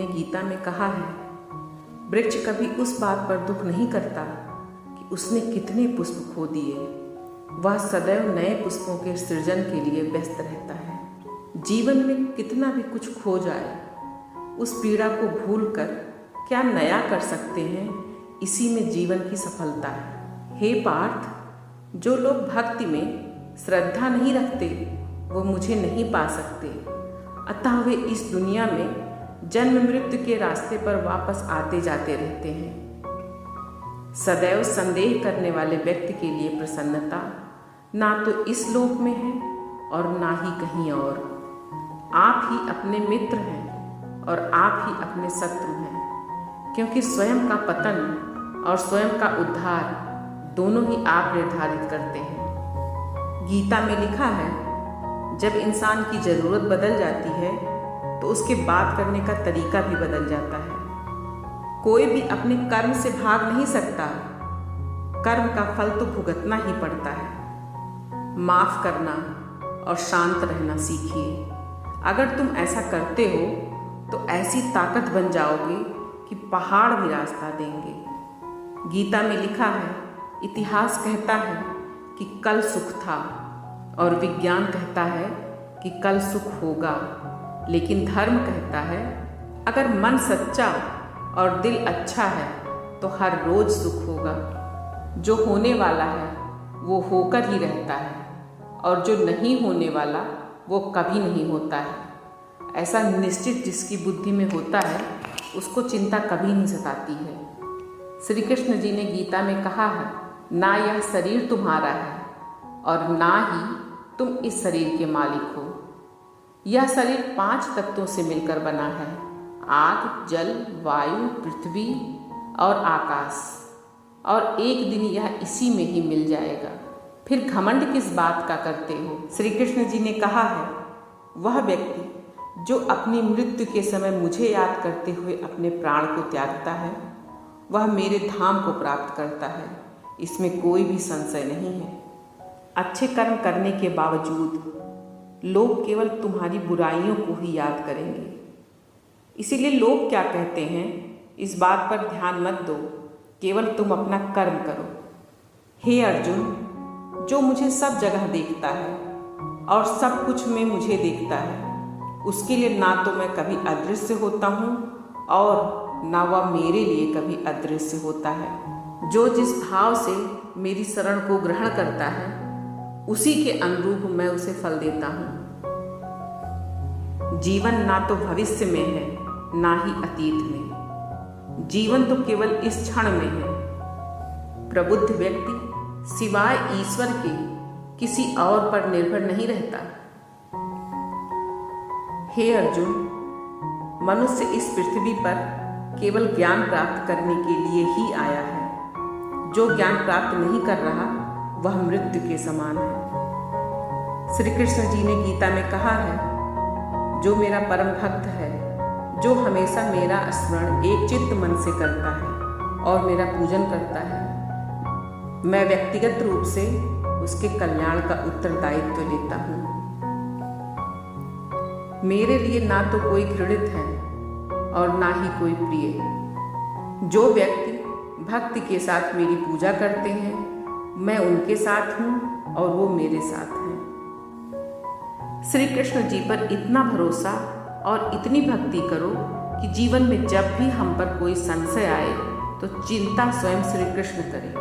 ने गीता में कहा है, वृक्ष कभी उस बात पर दुख नहीं करता कि उसने कितने पुष्प खो दिए। वह सदैव नए पुष्पों के सृजन के लिए व्यस्त रहता है। जीवन में कितना भी कुछ खो जाए, उस पीड़ा को भूलकर क्या नया कर सकते हैं, इसी में जीवन की सफलता है। हे पार्थ, जो लोग भक्ति में श्रद्धा नहीं रखते वो मुझे नहीं पा सकते, अतः वे इस दुनिया में जन्म मृत्यु के रास्ते पर वापस आते जाते रहते हैं। सदैव संदेह करने वाले व्यक्ति के लिए प्रसन्नता ना तो इस लोक में है और ना ही कहीं और। आप ही अपने मित्र हैं और आप ही अपने शत्रु हैं, क्योंकि स्वयं का पतन और स्वयं का उद्धार दोनों ही आप निर्धारित करते हैं। गीता में लिखा है, जब इंसान की जरूरत बदल जाती है तो उसके बात करने का तरीका भी बदल जाता है। कोई भी अपने कर्म से भाग नहीं सकता, कर्म का फल तो भुगतना ही पड़ता है। माफ करना और शांत रहना सीखिए। अगर तुम ऐसा करते हो तो ऐसी ताकत बन जाओगे कि पहाड़ भी रास्ता देंगे। गीता में लिखा है, इतिहास कहता है कि कल सुख था और विज्ञान कहता है कि कल सुख होगा, लेकिन धर्म कहता है अगर मन सच्चा और दिल अच्छा है तो हर रोज सुख होगा। जो होने वाला है वो होकर ही रहता है और जो नहीं होने वाला वो कभी नहीं होता है। ऐसा निश्चित जिसकी बुद्धि में होता है उसको चिंता कभी नहीं सताती है। श्री कृष्ण जी ने गीता में कहा है, ना यह शरीर तुम्हारा है और ना ही तुम इस शरीर के मालिक हो। यह शरीर 5 तत्वों से मिलकर बना है, आग, जल, वायु, पृथ्वी और आकाश, और एक दिन यह इसी में ही मिल जाएगा। फिर घमंड किस बात का करते हो? श्री कृष्ण जी ने कहा है, वह व्यक्ति जो अपनी मृत्यु के समय मुझे याद करते हुए अपने प्राण को त्यागता है वह मेरे धाम को प्राप्त करता है, इसमें कोई भी संशय नहीं है। अच्छे कर्म करने के बावजूद लोग केवल तुम्हारी बुराइयों को ही याद करेंगे, इसीलिए लोग क्या कहते हैं इस बात पर ध्यान मत दो, केवल तुम अपना कर्म करो। हे अर्जुन, जो मुझे सब जगह देखता है और सब कुछ में मुझे देखता है, उसके लिए ना तो मैं कभी अदृश्य होता हूँ और ना वह मेरे लिए कभी अदृश्य होता है। जो जिस भाव से मेरी शरण को ग्रहण करता है उसी के अनुरूप मैं उसे फल देता हूँ। जीवन ना तो भविष्य में है ना ही अतीत में, जीवन तो केवल इस क्षण में है। प्रबुद्ध व्यक्ति सिवाय ईश्वर के किसी और पर निर्भर नहीं रहता। हे अर्जुन, मनुष्य इस पृथ्वी पर केवल ज्ञान प्राप्त करने के लिए ही आया है। जो ज्ञान प्राप्त नहीं कर रहा वह मृत्यु के समान है। श्री कृष्ण जी ने गीता में कहा है, जो मेरा परम भक्त है, जो हमेशा मेरा स्मरण एक चित्त मन से करता है और मेरा पूजन करता है, मैं व्यक्तिगत रूप से उसके कल्याण का उत्तरदायित्व लेता हूँ। मेरे लिए ना तो कोई घृणित है और ना ही कोई प्रिय। जो व्यक्ति भक्ति के साथ मेरी पूजा करते हैं, मैं उनके साथ हूँ और वो मेरे साथ हैं। श्री कृष्ण जी पर इतना भरोसा और इतनी भक्ति करो कि जीवन में जब भी हम पर कोई संशय आए तो चिंता स्वयं श्री कृष्ण करें।